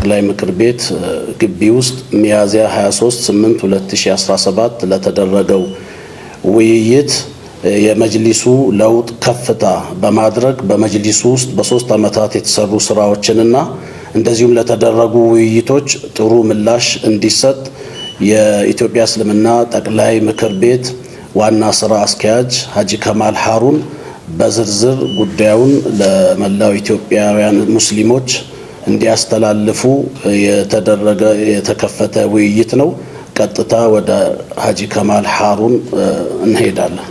ጠቅላይ ምክር ቤት ግቢ ውስጥ ሚያዝያ 23/8/2017 ለተደረገው ውይይት የመጅሊሱ ለውጥ ከፍታ በማድረግ በመጅሊሱ ውስጥ በ3 ዓመታት የተሰሩ ስራዎችንና እንደዚሁም ለተደረጉ ውይይቶች ጥሩ ምላሽ እንዲሰጥ የኢትዮጵያ እስልምና ጠቅላይ ምክር ቤት ዋና ስራ አስኪያጅ ሀጂ ከማል ሐሩን በዝርዝር ጉዳዩን ለመላው ኢትዮጵያውያን ሙስሊሞች እንዲያስተላልፉ የተከፈተ ውይይት ነው። ቀጥታ ወደ ሀጂ ከማል ሐሩን እንሄዳለን።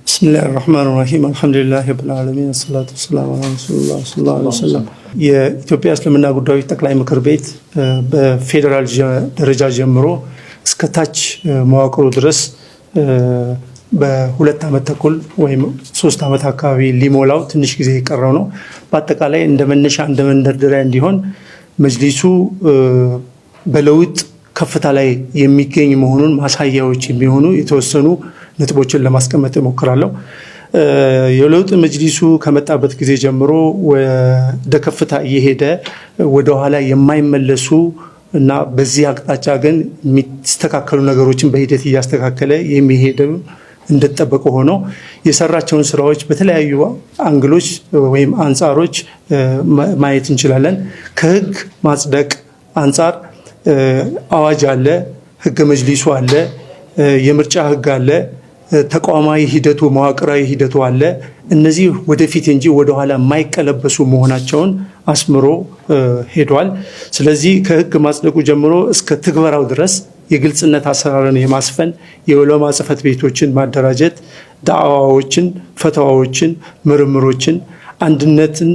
ብስሚላሂር ረህማኒር ረሂም አልሐምዱሊላሂ ረብል ዓለሚን ወሰላቱ ወሰላሙ ዐላ ረሱሊላህ ሰለላሁ ዐለይሂ ወሰለም። የኢትዮጵያ እስልምና ጉዳዮች ጠቅላይ ምክር ቤት በፌዴራል ደረጃ ጀምሮ እስከ ታች መዋቅሩ ድረስ በ2 ዓመት ተኩል ወይም 3 ዓመት አካባቢ ሊሞላው ትንሽ ጊዜ የቀረው ነው። በአጠቃላይ እንደ መነሻ እንደ መንደርደሪያ እንዲሆን መጅሊሱ በለውጥ ከፍታ ላይ የሚገኝ መሆኑን ማሳያዎች የሚሆኑ የተወሰኑ ነጥቦችን ለማስቀመጥ እሞክራለሁ። የለውጥ መጅሊሱ ከመጣበት ጊዜ ጀምሮ ወደ ከፍታ እየሄደ ወደ ኋላ የማይመለሱ እና በዚህ አቅጣጫ ግን የሚስተካከሉ ነገሮችን በሂደት እያስተካከለ የሚሄደው እንደተጠበቀ ሆኖ የሰራቸውን ስራዎች በተለያዩ አንግሎች ወይም አንጻሮች ማየት እንችላለን። ከህግ ማጽደቅ አንጻር አዋጅ አለ፣ ህገ መጅሊሱ አለ፣ የምርጫ ህግ አለ፣ ተቋማዊ ሂደቱ መዋቅራዊ ሂደቱ አለ። እነዚህ ወደፊት እንጂ ወደኋላ የማይቀለበሱ መሆናቸውን አስምሮ ሄዷል። ስለዚህ ከህግ ማጽደቁ ጀምሮ እስከ ትግበራው ድረስ የግልጽነት አሰራርን የማስፈን የዑለማ ጽሕፈት ቤቶችን ማደራጀት፣ ዳዕዋዎችን፣ ፈተዋዎችን፣ ምርምሮችን፣ አንድነትን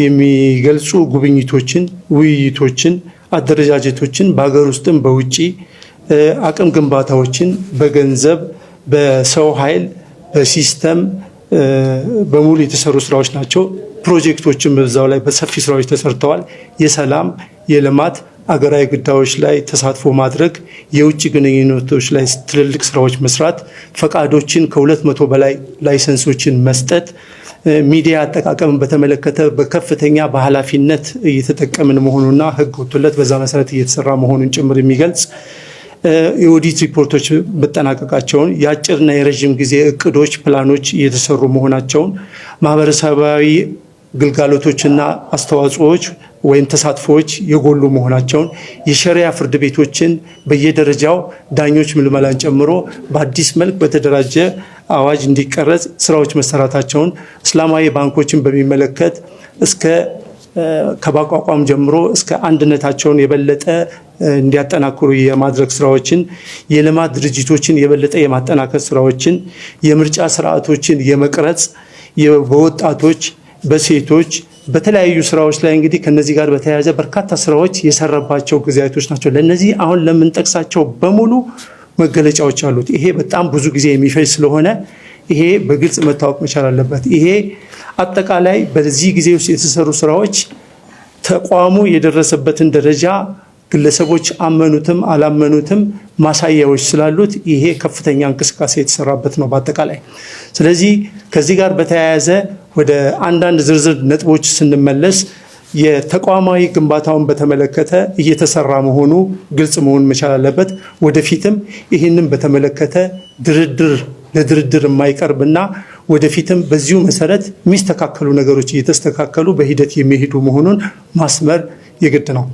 የሚገልጹ ጉብኝቶችን፣ ውይይቶችን፣ አደረጃጀቶችን በሀገር ውስጥም በውጪ አቅም ግንባታዎችን በገንዘብ በሰው ኃይል በሲስተም በሙሉ የተሰሩ ስራዎች ናቸው። ፕሮጀክቶችም በዛው ላይ በሰፊ ስራዎች ተሰርተዋል። የሰላም የልማት አገራዊ ጉዳዮች ላይ ተሳትፎ ማድረግ፣ የውጭ ግንኙነቶች ላይ ትልልቅ ስራዎች መስራት፣ ፈቃዶችን ከ200 በላይ ላይሰንሶችን መስጠት፣ ሚዲያ አጠቃቀምን በተመለከተ በከፍተኛ በኃላፊነት እየተጠቀምን መሆኑና ህግ ወጥቶለት በዛ መሰረት እየተሰራ መሆኑን ጭምር የሚገልጽ የኦዲት ሪፖርቶች መጠናቀቃቸውን፣ የአጭርና የረዥም ጊዜ እቅዶች ፕላኖች እየተሰሩ መሆናቸውን፣ ማህበረሰባዊ ግልጋሎቶችና አስተዋጽኦዎች ወይም ተሳትፎዎች የጎሉ መሆናቸውን፣ የሸሪያ ፍርድ ቤቶችን በየደረጃው ዳኞች ምልመላን ጨምሮ በአዲስ መልክ በተደራጀ አዋጅ እንዲቀረጽ ስራዎች መሰራታቸውን፣ እስላማዊ ባንኮችን በሚመለከት እስከ ከማቋቋም ጀምሮ እስከ አንድነታቸውን የበለጠ እንዲያጠናክሩ የማድረግ ስራዎችን፣ የልማት ድርጅቶችን የበለጠ የማጠናከር ስራዎችን፣ የምርጫ ስርዓቶችን የመቅረጽ በወጣቶች በሴቶች በተለያዩ ስራዎች ላይ እንግዲህ ከነዚህ ጋር በተያያዘ በርካታ ስራዎች የሰራባቸው ጊዜያቶች ናቸው። ለነዚህ አሁን ለምንጠቅሳቸው በሙሉ መገለጫዎች አሉት። ይሄ በጣም ብዙ ጊዜ የሚፈጅ ስለሆነ ይሄ በግልጽ መታወቅ መቻል አለበት። ይሄ አጠቃላይ በዚህ ጊዜ ውስጥ የተሰሩ ስራዎች ተቋሙ የደረሰበትን ደረጃ ግለሰቦች አመኑትም አላመኑትም ማሳያዎች ስላሉት ይሄ ከፍተኛ እንቅስቃሴ የተሰራበት ነው በአጠቃላይ። ስለዚህ ከዚህ ጋር በተያያዘ ወደ አንዳንድ ዝርዝር ነጥቦች ስንመለስ የተቋማዊ ግንባታውን በተመለከተ እየተሰራ መሆኑ ግልጽ መሆን መቻል አለበት። ወደፊትም ይህንን በተመለከተ ለድርድር የማይቀርብና ወደፊትም በዚሁ መሰረት የሚስተካከሉ ነገሮች እየተስተካከሉ በሂደት የሚሄዱ መሆኑን ማስመር የግድ ነው።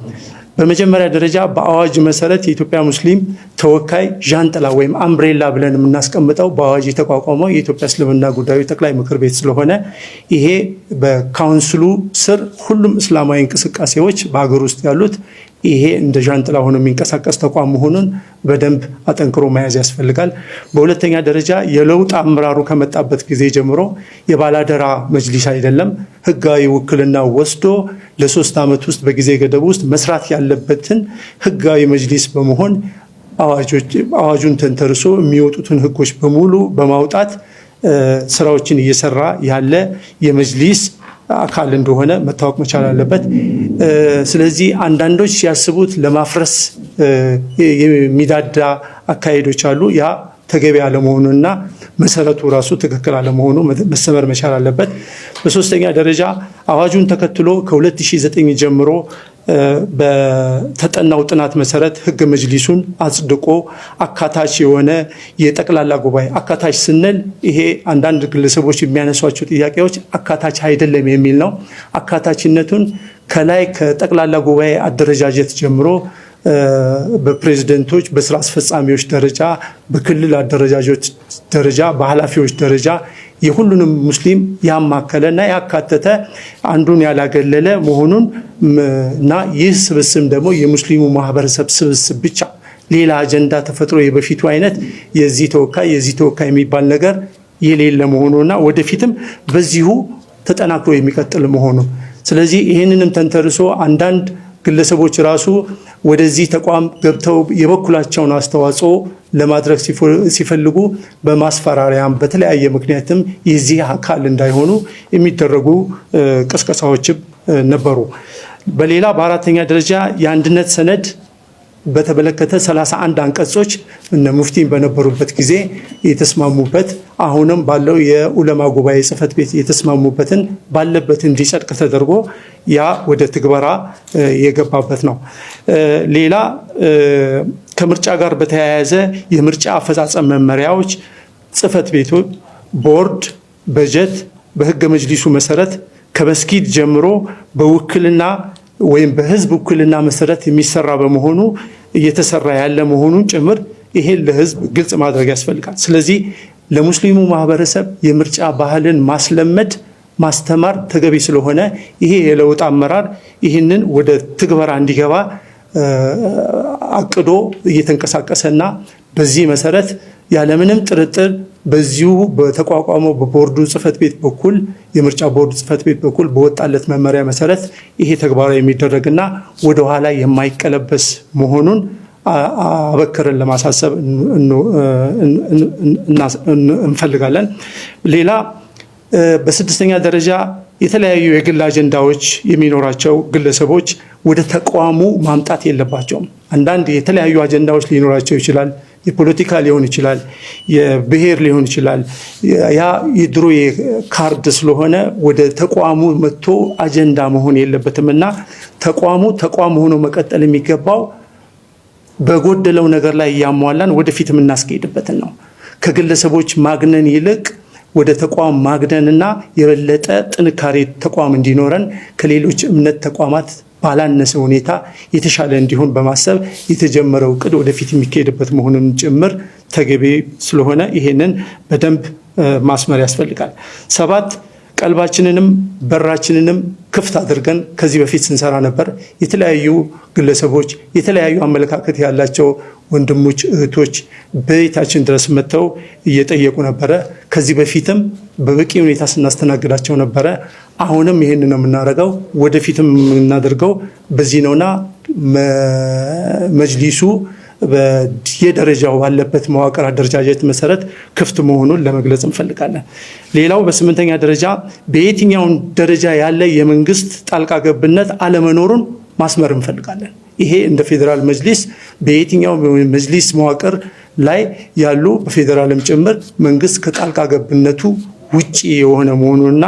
በመጀመሪያ ደረጃ በአዋጅ መሰረት የኢትዮጵያ ሙስሊም ተወካይ ዣንጥላ ወይም አምብሬላ ብለን የምናስቀምጠው በአዋጅ የተቋቋመው የኢትዮጵያ እስልምና ጉዳዮች ጠቅላይ ምክር ቤት ስለሆነ ይሄ በካውንስሉ ስር ሁሉም እስላማዊ እንቅስቃሴዎች በሀገር ውስጥ ያሉት ይሄ እንደ ዣንጥላ ሆኖ የሚንቀሳቀስ ተቋም መሆኑን በደንብ አጠንክሮ መያዝ ያስፈልጋል። በሁለተኛ ደረጃ የለውጥ አመራሩ ከመጣበት ጊዜ ጀምሮ የባላደራ መጅሊስ አይደለም። ህጋዊ ውክልና ወስዶ ለ3 ዓመት ውስጥ በጊዜ ገደብ ውስጥ መስራት ያለበትን ህጋዊ መጅሊስ በመሆን አዋጁን ተንተርሶ የሚወጡትን ህጎች በሙሉ በማውጣት ስራዎችን እየሰራ ያለ የመጅሊስ አካል እንደሆነ መታወቅ መቻል አለበት። ስለዚህ አንዳንዶች ሲያስቡት ለማፍረስ የሚዳዳ አካሄዶች አሉ። ያ ተገቢ አለመሆኑና መሰረቱ ራሱ ትክክል አለመሆኑ መሰመር መቻል አለበት። በሶስተኛ ደረጃ አዋጁን ተከትሎ ከ2009 ጀምሮ በተጠናው ጥናት መሰረት ህገ መጅሊሱን አጽድቆ አካታች የሆነ የጠቅላላ ጉባኤ አካታች ስንል ይሄ አንዳንድ ግለሰቦች የሚያነሷቸው ጥያቄዎች አካታች አይደለም የሚል ነው። አካታችነቱን ከላይ ከጠቅላላ ጉባኤ አደረጃጀት ጀምሮ በፕሬዝደንቶች፣ በስራ አስፈጻሚዎች ደረጃ፣ በክልል አደረጃጆች ደረጃ፣ በኃላፊዎች ደረጃ የሁሉንም ሙስሊም ያማከለና ያካተተ አንዱን ያላገለለ መሆኑን እና ይህ ስብስብ ደግሞ የሙስሊሙ ማህበረሰብ ስብስብ ብቻ ሌላ አጀንዳ ተፈጥሮ የበፊቱ አይነት የዚህ ተወካይ የሚባል ነገር የሌለ መሆኑና ወደፊትም በዚሁ ተጠናክሮ የሚቀጥል መሆኑ። ስለዚህ ይህንንም ተንተርሶ አንዳንድ ግለሰቦች ራሱ ወደዚህ ተቋም ገብተው የበኩላቸውን አስተዋጽኦ ለማድረግ ሲፈልጉ በማስፈራሪያም በተለያየ ምክንያትም የዚህ አካል እንዳይሆኑ የሚደረጉ ቅስቀሳዎችም ነበሩ። በሌላ በአራተኛ ደረጃ የአንድነት ሰነድ በተመለከተ 31 አንቀጾች እነ ሙፍቲን በነበሩበት ጊዜ የተስማሙበት አሁንም ባለው የኡለማ ጉባኤ ጽህፈት ቤት የተስማሙበትን ባለበት እንዲጸድቅ ተደርጎ ያ ወደ ትግበራ የገባበት ነው። ሌላ ከምርጫ ጋር በተያያዘ የምርጫ አፈጻጸም መመሪያዎች ጽህፈት ቤቱ ቦርድ በጀት በህገ መጅሊሱ መሰረት ከመስጊድ ጀምሮ በውክልና ወይም በህዝብ ውክልና መሰረት የሚሰራ በመሆኑ እየተሰራ ያለ መሆኑን ጭምር ይሄን ለህዝብ ግልጽ ማድረግ ያስፈልጋል። ስለዚህ ለሙስሊሙ ማህበረሰብ የምርጫ ባህልን ማስለመድ ማስተማር ተገቢ ስለሆነ ይሄ የለውጥ አመራር ይህንን ወደ ትግበራ እንዲገባ አቅዶ እየተንቀሳቀሰና በዚህ መሰረት ያለምንም ጥርጥር በዚሁ በተቋቋመው በቦርዱ ጽህፈት ቤት በኩል የምርጫ ቦርድ ጽህፈት ቤት በኩል በወጣለት መመሪያ መሰረት ይሄ ተግባራዊ የሚደረግና ወደ ኋላ የማይቀለበስ መሆኑን አበክረን ለማሳሰብ እንፈልጋለን። ሌላ በስድስተኛ ደረጃ የተለያዩ የግል አጀንዳዎች የሚኖራቸው ግለሰቦች ወደ ተቋሙ ማምጣት የለባቸውም። አንዳንድ የተለያዩ አጀንዳዎች ሊኖራቸው ይችላል። የፖለቲካ ሊሆን ይችላል፣ የብሔር ሊሆን ይችላል። ያ የድሮ የካርድ ስለሆነ ወደ ተቋሙ መጥቶ አጀንዳ መሆን የለበትም እና ተቋም ሆኖ መቀጠል የሚገባው በጎደለው ነገር ላይ እያሟላን ወደፊት የምናስኬድበትን ነው። ከግለሰቦች ማግነን ይልቅ ወደ ተቋም ማግነንና የበለጠ ጥንካሬ ተቋም እንዲኖረን ከሌሎች እምነት ተቋማት ባላነሰ ሁኔታ የተሻለ እንዲሆን በማሰብ የተጀመረው እቅድ ወደፊት የሚካሄድበት መሆኑን ጭምር ተገቢ ስለሆነ ይሄንን በደንብ ማስመር ያስፈልጋል። 7 ቀልባችንንም በራችንንም ክፍት አድርገን ከዚህ በፊት ስንሰራ ነበር። የተለያዩ ግለሰቦች የተለያዩ አመለካከት ያላቸው ወንድሞች እህቶች በቤታችን ድረስ መጥተው እየጠየቁ ነበረ። ከዚህ በፊትም በበቂ ሁኔታ ስናስተናግዳቸው ነበረ። አሁንም ይሄንን ነው የምናደርገው፣ ወደፊትም የምናደርገው በዚህ ነውና መጅሊሱ በየደረጃው ባለበት መዋቅር አደረጃጀት መሰረት ክፍት መሆኑን ለመግለጽ እንፈልጋለን። ሌላው በስምንተኛ ደረጃ በየትኛውን ደረጃ ያለ የመንግስት ጣልቃ ገብነት አለመኖሩን ማስመር እንፈልጋለን። ይሄ እንደ ፌዴራል መጅሊስ በየትኛው መጅሊስ መዋቅር ላይ ያሉ በፌዴራልም ጭምር መንግስት ከጣልቃ ገብነቱ ውጪ የሆነ መሆኑንና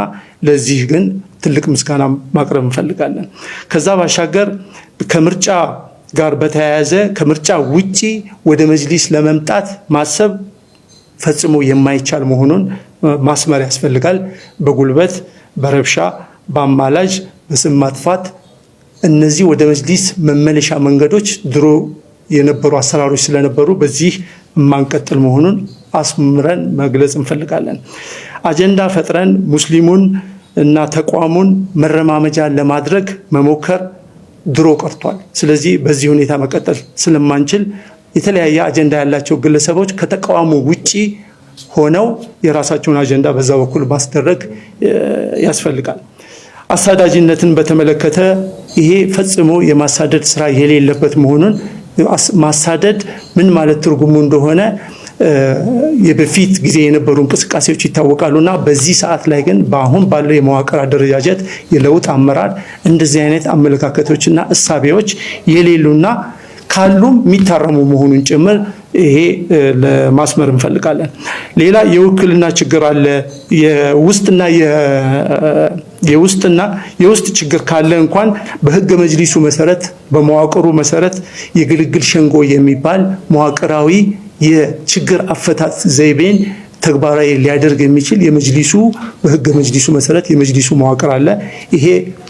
ለዚህ ግን ትልቅ ምስጋና ማቅረብ እንፈልጋለን። ከዛ ባሻገር ከምርጫ ጋር በተያያዘ ከምርጫ ውጪ ወደ መጅሊስ ለመምጣት ማሰብ ፈጽሞ የማይቻል መሆኑን ማስመር ያስፈልጋል። በጉልበት፣ በረብሻ፣ በአማላጅ፣ በስም ማጥፋት እነዚህ ወደ መጅሊስ መመለሻ መንገዶች ድሮ የነበሩ አሰራሮች ስለነበሩ በዚህ የማንቀጥል መሆኑን አስምረን መግለጽ እንፈልጋለን። አጀንዳ ፈጥረን ሙስሊሙን እና ተቋሙን መረማመጃ ለማድረግ መሞከር ድሮ ቀርቷል። ስለዚህ በዚህ ሁኔታ መቀጠል ስለማንችል የተለያየ አጀንዳ ያላቸው ግለሰቦች ከተቋሙ ውጪ ሆነው የራሳቸውን አጀንዳ በዛ በኩል ማስደረግ ያስፈልጋል። አሳዳጅነትን በተመለከተ ይሄ ፈጽሞ የማሳደድ ስራ የሌለበት መሆኑን ማሳደድ ምን ማለት ትርጉሙ እንደሆነ የበፊት ጊዜ የነበሩ እንቅስቃሴዎች ይታወቃሉና በዚህ ሰዓት ላይ ግን በአሁን ባለው የመዋቅር አደረጃጀት የለውጥ አመራር እንደዚህ አይነት አመለካከቶችና እሳቤዎች የሌሉና ካሉም የሚታረሙ መሆኑን ጭምር ይሄ ለማስመር እንፈልጋለን። ሌላ የውክልና ችግር አለ። የውስጥ ችግር ካለ እንኳን በህገ መጅሊሱ መሰረት በመዋቅሩ መሰረት የግልግል ሸንጎ የሚባል መዋቅራዊ የችግር አፈታት ዘይቤን ተግባራዊ ሊያደርግ የሚችል የመጅሊሱ በህገ መጅሊሱ መሰረት የመጅሊሱ መዋቅር አለ። ይሄ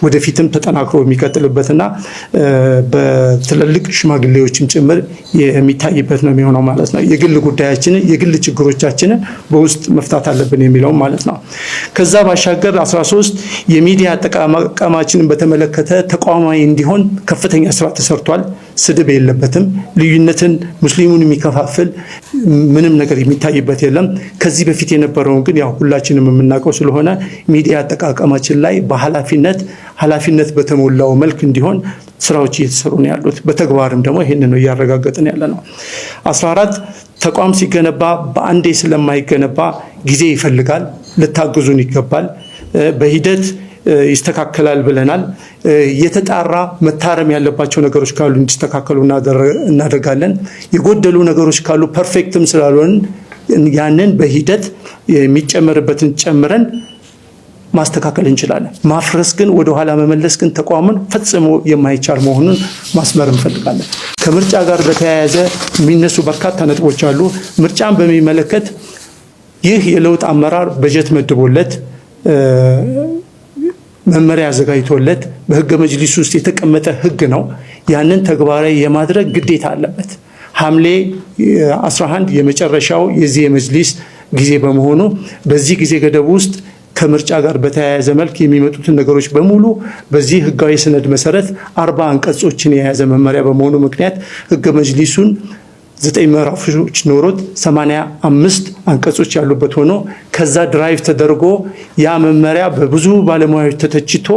ወደፊትም ተጠናክሮ የሚቀጥልበትና በትልልቅ ሽማግሌዎችም ጭምር የሚታይበት ነው የሚሆነው ማለት ነው። የግል ጉዳያችንን የግል ችግሮቻችንን በውስጥ መፍታት አለብን የሚለው ማለት ነው። ከዛ ባሻገር 13 የሚዲያ አጠቃቀማችንን በተመለከተ ተቋማዊ እንዲሆን ከፍተኛ ስራ ተሰርቷል። ስድብ የለበትም። ልዩነትን ሙስሊሙን የሚከፋፍል ምንም ነገር የሚታይበት የለም። ከዚህ በፊት የነበረውን ግን ያው ሁላችንም የምናውቀው ስለሆነ ሚዲያ አጠቃቀማችን ላይ ኃላፊነት በተሞላው መልክ እንዲሆን ስራዎች እየተሰሩ ነው ያሉት። በተግባርም ደግሞ ይሄንን ነው እያረጋገጥን ያለ ነው። 14 ተቋም ሲገነባ በአንዴ ስለማይገነባ ጊዜ ይፈልጋል። ልታግዙን ይገባል። በሂደት ይስተካከላል ብለናል። የተጣራ መታረም ያለባቸው ነገሮች ካሉ እንዲስተካከሉ እናደርጋለን። የጎደሉ ነገሮች ካሉ ፐርፌክትም ስላልሆን ያንን በሂደት የሚጨመርበትን ጨምረን ማስተካከል እንችላለን። ማፍረስ ግን ወደኋላ መመለስ ግን ተቋሙን ፈጽሞ የማይቻል መሆኑን ማስመር እንፈልጋለን። ከምርጫ ጋር በተያያዘ የሚነሱ በርካታ ነጥቦች አሉ። ምርጫን በሚመለከት ይህ የለውጥ አመራር በጀት መድቦለት መመሪያ አዘጋጅቶለት በህገ መጅሊስ ውስጥ የተቀመጠ ህግ ነው። ያንን ተግባራዊ የማድረግ ግዴታ አለበት። ሐምሌ 11 የመጨረሻው የዚህ የመጅሊስ ጊዜ በመሆኑ በዚህ ጊዜ ገደብ ውስጥ ከምርጫ ጋር በተያያዘ መልክ የሚመጡትን ነገሮች በሙሉ በዚህ ህጋዊ ሰነድ መሰረት 40 አንቀጾችን የያዘ መመሪያ በመሆኑ ምክንያት ህገ መጅሊሱን 9 ምዕራፎች ኖሮት 85 አንቀጾች ያሉበት ሆኖ ከዛ ድራይቭ ተደርጎ ያ መመሪያ በብዙ ባለሙያዎች ተተችቶ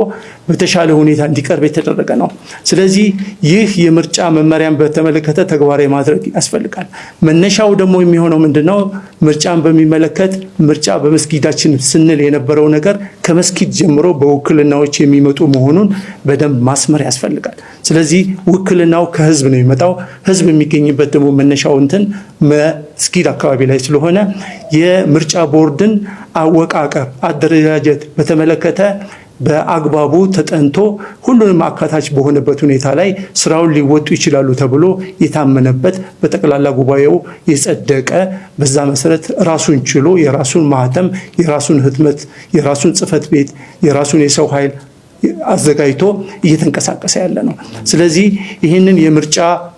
በተሻለ ሁኔታ እንዲቀርብ የተደረገ ነው። ስለዚህ ይህ የምርጫ መመሪያን በተመለከተ ተግባራዊ ማድረግ ያስፈልጋል። መነሻው ደግሞ የሚሆነው ምንድነው? ምርጫን በሚመለከት ምርጫ በመስጊዳችን ስንል የነበረው ነገር ከመስጊድ ጀምሮ በውክልናዎች የሚመጡ መሆኑን በደንብ ማስመር ያስፈልጋል። ስለዚህ ውክልናው ከህዝብ ነው የሚመጣው። ህዝብ የሚገኝበት ደግሞ መነሻው መስጊድ አካባቢ ላይ ስለሆነ የምርጫ ቦርድን አወቃቀር አደረጃጀት በተመለከተ በአግባቡ ተጠንቶ ሁሉንም አካታች በሆነበት ሁኔታ ላይ ስራውን ሊወጡ ይችላሉ ተብሎ የታመነበት በጠቅላላ ጉባኤው የጸደቀ በዛ መሰረት ራሱን ችሎ የራሱን ማህተም፣ የራሱን ህትመት፣ የራሱን ጽህፈት ቤት፣ የራሱን የሰው ኃይል አዘጋጅቶ እየተንቀሳቀሰ ያለ ነው። ስለዚህ ይህንን የምርጫ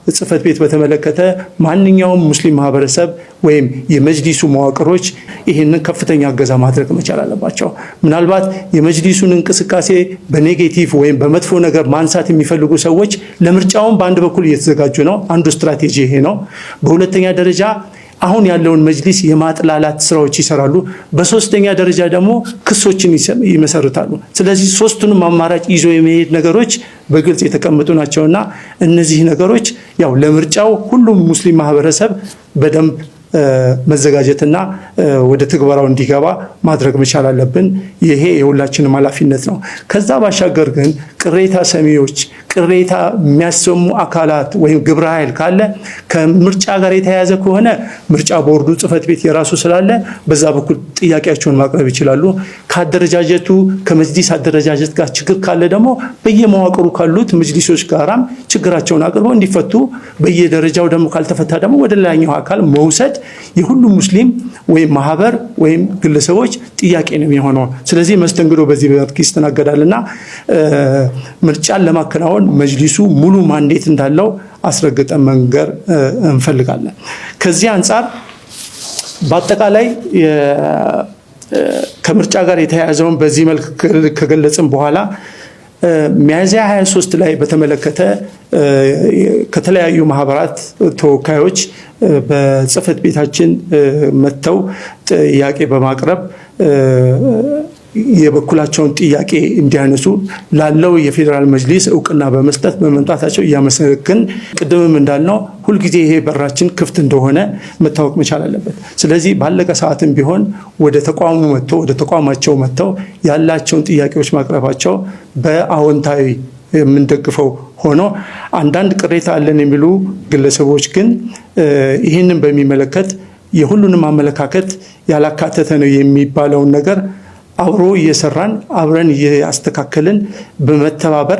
ጽህፈት ቤት በተመለከተ ማንኛውም ሙስሊም ማህበረሰብ ወይም የመጅሊሱ መዋቅሮች ይህንን ከፍተኛ እገዛ ማድረግ መቻል አለባቸው። ምናልባት የመጅሊሱን እንቅስቃሴ በኔጌቲቭ ወይም በመጥፎ ነገር ማንሳት የሚፈልጉ ሰዎች ለምርጫውን በአንድ በኩል እየተዘጋጁ ነው። አንዱ ስትራቴጂ ይሄ ነው። በሁለተኛ ደረጃ አሁን ያለውን መጅሊስ የማጥላላት ስራዎች ይሰራሉ። በሶስተኛ ደረጃ ደግሞ ክሶችን ይመሰርታሉ። ስለዚህ ሶስቱንም አማራጭ ይዞ የመሄድ ነገሮች በግልጽ የተቀመጡ ናቸውና እነዚህ ነገሮች ያው ለምርጫው ሁሉም ሙስሊም ማህበረሰብ በደንብ መዘጋጀትና ወደ ትግበራው እንዲገባ ማድረግ መቻል አለብን። ይሄ የሁላችንም ኃላፊነት ነው። ከዛ ባሻገር ግን ቅሬታ ሰሚዎች፣ ቅሬታ የሚያሰሙ አካላት ወይም ግብረ ኃይል ካለ ከምርጫ ጋር የተያያዘ ከሆነ ምርጫ ቦርዱ ጽህፈት ቤት የራሱ ስላለ በዛ በኩል ጥያቄያቸውን ማቅረብ ይችላሉ። ከአደረጃጀቱ ከመጅሊስ አደረጃጀት ጋር ችግር ካለ ደግሞ በየመዋቅሩ ካሉት መጅሊሶች ጋራም ችግራቸውን አቅርበው እንዲፈቱ፣ በየደረጃው ደግሞ ካልተፈታ ደግሞ ወደ ላይኛው አካል መውሰድ የሁሉም ሙስሊም ወይም ማህበር ወይም ግለሰቦች ጥያቄ ነው የሚሆነው። ስለዚህ መስተንግዶ በዚህ መልክ ይስተናገዳልና ምርጫን ለማከናወን መጅሊሱ ሙሉ ማንዴት እንዳለው አስረግጠን መንገር እንፈልጋለን። ከዚህ አንጻር በአጠቃላይ ከምርጫ ጋር የተያያዘውን በዚህ መልክ ከገለጽን በኋላ ሚያዝያ 23 ላይ በተመለከተ ከተለያዩ ማህበራት ተወካዮች በጽህፈት ቤታችን መጥተው ጥያቄ በማቅረብ የበኩላቸውን ጥያቄ እንዲያነሱ ላለው የፌዴራል መጅሊስ እውቅና በመስጠት በመምጣታቸው እያመሰገን፣ ቅድምም እንዳልነው ሁልጊዜ ይሄ በራችን ክፍት እንደሆነ መታወቅ መቻል አለበት። ስለዚህ ባለቀ ሰዓትም ቢሆን ወደ ተቋሙ መጥተው ወደ ተቋማቸው መጥተው ያላቸውን ጥያቄዎች ማቅረባቸው በአዎንታዊ የምንደግፈው ሆኖ አንዳንድ ቅሬታ አለን የሚሉ ግለሰቦች ግን ይህንን በሚመለከት የሁሉንም አመለካከት ያላካተተ ነው የሚባለውን ነገር አብሮ እየሰራን አብረን እያስተካከልን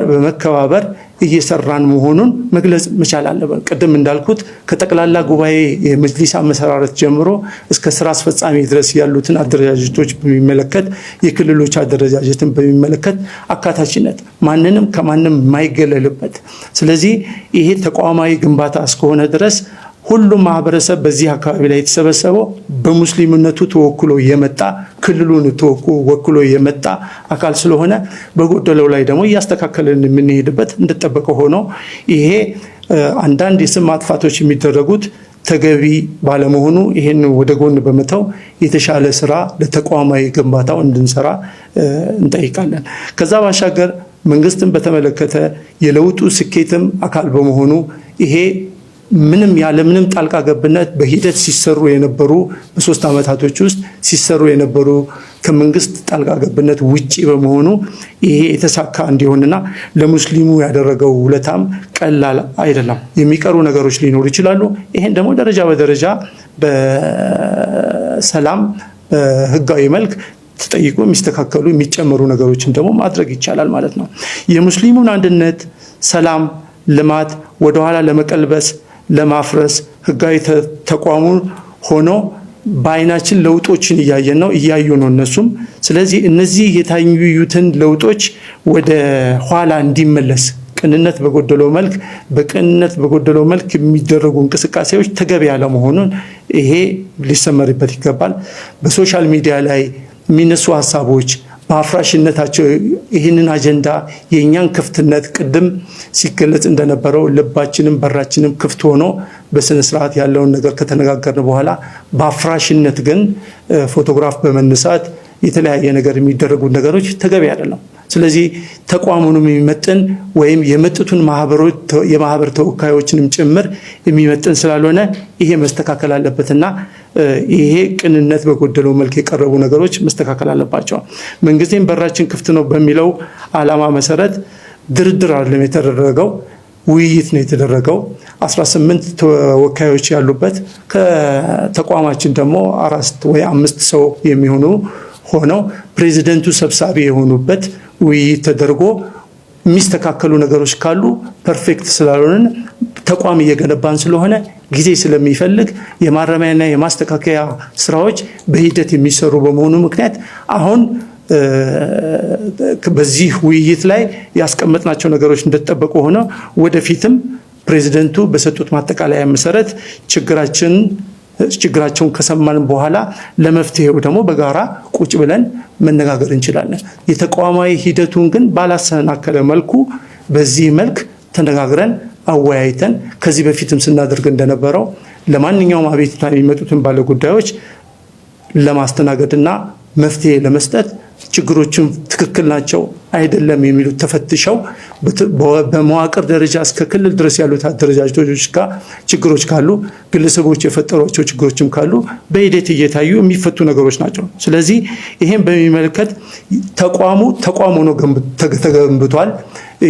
በመከባበር እየሰራን መሆኑን መግለጽ መቻል አለብን። ቅድም እንዳልኩት ከጠቅላላ ጉባኤ የመጅሊስ አመሰራረት ጀምሮ እስከ ስራ አስፈጻሚ ድረስ ያሉትን አደረጃጀቶች በሚመለከት የክልሎች አደረጃጀትን በሚመለከት አካታችነት ማንንም ከማንም የማይገለልበት ስለዚህ ይሄ ተቋማዊ ግንባታ እስከሆነ ድረስ ሁሉም ማህበረሰብ በዚህ አካባቢ ላይ የተሰበሰበው በሙስሊምነቱ ተወክሎ የመጣ ክልሉን ተወክሎ የመጣ አካል ስለሆነ በጎደለው ላይ ደግሞ እያስተካከለን የምንሄድበት እንደተጠበቀ ሆኖ ይሄ አንዳንድ የስም ማጥፋቶች የሚደረጉት ተገቢ ባለመሆኑ ይሄን ወደ ጎን በመተው የተሻለ ስራ ለተቋማዊ ግንባታው እንድንሰራ እንጠይቃለን። ከዛ ባሻገር መንግስትን በተመለከተ የለውጡ ስኬትም አካል በመሆኑ ይሄ ምንም ያለምንም ጣልቃ ገብነት በሂደት ሲሰሩ የነበሩ በ3 ዓመታቶች ውስጥ ሲሰሩ የነበሩ ከመንግስት ጣልቃ ገብነት ውጪ በመሆኑ ይሄ የተሳካ እንዲሆንና ለሙስሊሙ ያደረገው ውለታም ቀላል አይደለም። የሚቀሩ ነገሮች ሊኖሩ ይችላሉ። ይሄን ደግሞ ደረጃ በደረጃ በሰላም በህጋዊ መልክ ተጠይቆ የሚስተካከሉ የሚጨመሩ ነገሮችን ደግሞ ማድረግ ይቻላል ማለት ነው። የሙስሊሙን አንድነት፣ ሰላም፣ ልማት ወደኋላ ለመቀልበስ ለማፍረስ ህጋዊ ተቋሙ ሆኖ በአይናችን ለውጦችን እያዩ ነው እነሱም። ስለዚህ እነዚህ የታዩትን ለውጦች ወደ ኋላ እንዲመለስ ቅንነት በጎደለው መልክ የሚደረጉ እንቅስቃሴዎች ተገቢ ያለመሆኑን ይሄ ሊሰመርበት ይገባል። በሶሻል ሚዲያ ላይ የሚነሱ ሀሳቦች በአፍራሽነታቸው ይህንን አጀንዳ የእኛን ክፍትነት ቅድም ሲገለጽ እንደነበረው ልባችንም በራችንም ክፍት ሆኖ በስነ ስርዓት ያለውን ነገር ከተነጋገርን በኋላ በአፍራሽነት ግን ፎቶግራፍ በመነሳት የተለያየ ነገር የሚደረጉ ነገሮች ተገቢ አይደለም። ስለዚህ ተቋሙንም የሚመጥን ወይም የመጡትን የማህበር ተወካዮችንም ጭምር የሚመጥን ስላልሆነ ይሄ መስተካከል አለበትና ይሄ ቅንነት በጎደለው መልክ የቀረቡ ነገሮች መስተካከል አለባቸው። መንግስቴን በራችን ክፍት ነው በሚለው ዓላማ መሰረት ድርድር አይደለም የተደረገው፣ ውይይት ነው የተደረገው። 18 ተወካዮች ያሉበት ከተቋማችን ደግሞ 4 ወይ 5 ሰው የሚሆኑ ሆነው ፕሬዚደንቱ ሰብሳቢ የሆኑበት ውይይት ተደርጎ የሚስተካከሉ ነገሮች ካሉ ፐርፌክት ስላልሆነ ተቋም እየገነባን ስለሆነ ጊዜ ስለሚፈልግ የማረሚያና የማስተካከያ ስራዎች በሂደት የሚሰሩ በመሆኑ ምክንያት አሁን በዚህ ውይይት ላይ ያስቀመጥናቸው ነገሮች እንደተጠበቁ ሆነው ወደፊትም ፕሬዚደንቱ በሰጡት ማጠቃለያ መሰረት ችግራቸውን ከሰማን በኋላ ለመፍትሄው ደግሞ በጋራ ቁጭ ብለን መነጋገር እንችላለን። የተቋማዊ ሂደቱን ግን ባላሰናከለ መልኩ በዚህ መልክ ተነጋግረን አወያይተን ከዚህ በፊትም ስናደርግ እንደነበረው ለማንኛውም አቤቱታ የሚመጡትን ባለ ጉዳዮች ለማስተናገድና መፍትሄ ለመስጠት ችግሮችን ትክክል ናቸው አይደለም የሚሉት ተፈትሸው በመዋቅር ደረጃ እስከ ክልል ድረስ ያሉት አደረጃጀቶች ጋር ችግሮች ካሉ ግለሰቦች የፈጠሯቸው ችግሮችም ካሉ በሂደት እየታዩ የሚፈቱ ነገሮች ናቸው። ስለዚህ ይሄን በሚመለከት ተቋሙ ነው ተገንብቷል።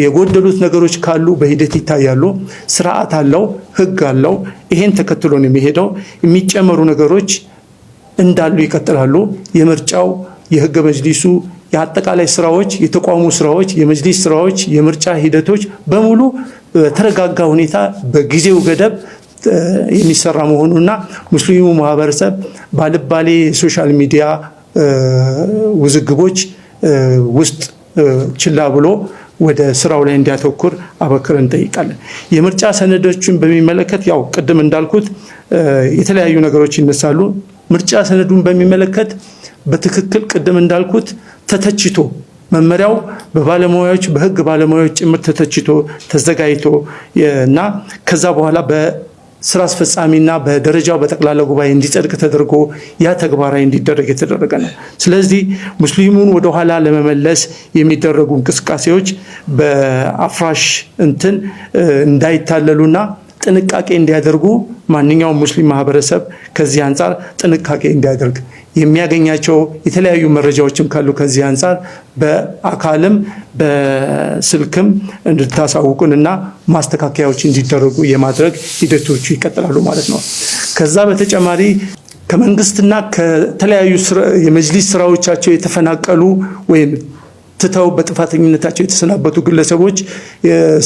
የጎደሉት ነገሮች ካሉ በሂደት ይታያሉ። ስርዓት አለው፣ ህግ አለው። ይሄን ተከትሎ ነው የሚሄደው። የሚጨመሩ ነገሮች እንዳሉ ይቀጥላሉ። የምርጫው የህገ መጅሊሱ የአጠቃላይ ስራዎች፣ የተቋሙ ስራዎች፣ የመጅሊስ ስራዎች፣ የምርጫ ሂደቶች በሙሉ በተረጋጋ ሁኔታ በጊዜው ገደብ የሚሰራ መሆኑና ሙስሊሙ ማህበረሰብ ባልባሌ ሶሻል ሚዲያ ውዝግቦች ውስጥ ችላ ብሎ ወደ ስራው ላይ እንዲያተኩር አበክረን እንጠይቃለን። የምርጫ ሰነዶችን በሚመለከት ያው ቅድም እንዳልኩት የተለያዩ ነገሮች ይነሳሉ። ምርጫ ሰነዱን በሚመለከት በትክክል ቅድም እንዳልኩት ተተችቶ መመሪያው በባለሙያዎች በህግ ባለሙያዎች ጭምር ተተችቶ ተዘጋጅቶ እና ከዛ በኋላ በስራ አስፈጻሚና በደረጃው በጠቅላላ ጉባኤ እንዲጸድቅ ተደርጎ ያ ተግባራዊ እንዲደረግ የተደረገ ነው። ስለዚህ ሙስሊሙን ወደ ኋላ ለመመለስ የሚደረጉ እንቅስቃሴዎች በአፍራሽ እንዳይታለሉና ጥንቃቄ እንዲያደርጉ ማንኛውም ሙስሊም ማህበረሰብ ከዚህ አንጻር ጥንቃቄ እንዲያደርግ የሚያገኛቸው የተለያዩ መረጃዎችም ካሉ ከዚህ አንጻር በአካልም በስልክም እንድታሳውቁንና ማስተካከያዎች እንዲደረጉ የማድረግ ሂደቶቹ ይቀጥላሉ ማለት ነው። ከዛ በተጨማሪ ከመንግስትና ከተለያዩ የመጅሊስ ስራዎቻቸው የተፈናቀሉ ወይም ትተው በጥፋተኝነታቸው የተሰናበቱ ግለሰቦች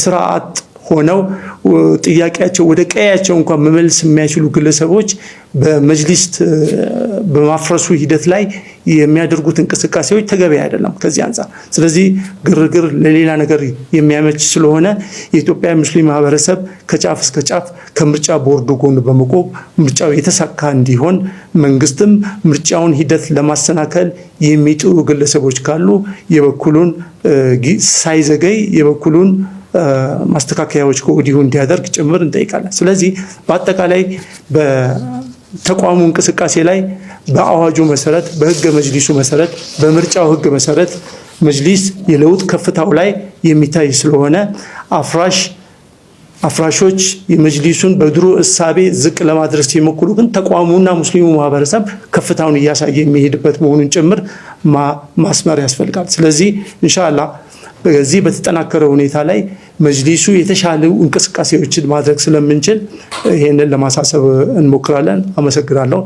ስራ አጥ ሆነው ጥያቄያቸው ወደ ቀያቸው እንኳን መመለስ የማይችሉ ግለሰቦች በመጅሊስ በማፍረሱ ሂደት ላይ የሚያደርጉት እንቅስቃሴዎች ተገቢ አይደለም ከዚህ አንፃር። ስለዚህ ግርግር ለሌላ ነገር የሚያመች ስለሆነ የኢትዮጵያ ሙስሊም ማህበረሰብ ከጫፍ እስከ ጫፍ ከምርጫ ቦርዱ ጎን በመቆም ምርጫው የተሳካ እንዲሆን መንግስትም ምርጫውን ሂደት ለማሰናከል የሚጥሩ ግለሰቦች ካሉ የበኩሉን ሳይዘገይ የበኩሉን ማስተካከያዎች ከወዲሁ እንዲያደርግ ጭምር እንጠይቃለን። ስለዚህ በአጠቃላይ በተቋሙ እንቅስቃሴ ላይ በአዋጁ መሰረት፣ በህገ መጅሊሱ መሰረት፣ በምርጫው ህግ መሰረት መጅሊስ የለውጥ ከፍታው ላይ የሚታይ ስለሆነ አፍራሾች የመጅሊሱን በድሮ እሳቤ ዝቅ ለማድረስ ሲሞክሩ ግን ተቋሙና ሙስሊሙ ማህበረሰብ ከፍታውን እያሳየ የሚሄድበት መሆኑን ጭምር ማስመር ያስፈልጋል። ስለዚህ ኢንሻአላህ በዚህ በተጠናከረ ሁኔታ ላይ መጅሊሱ የተሻለ እንቅስቃሴዎችን ማድረግ ስለምንችል ይሄንን ለማሳሰብ እንሞክራለን። አመሰግናለሁ።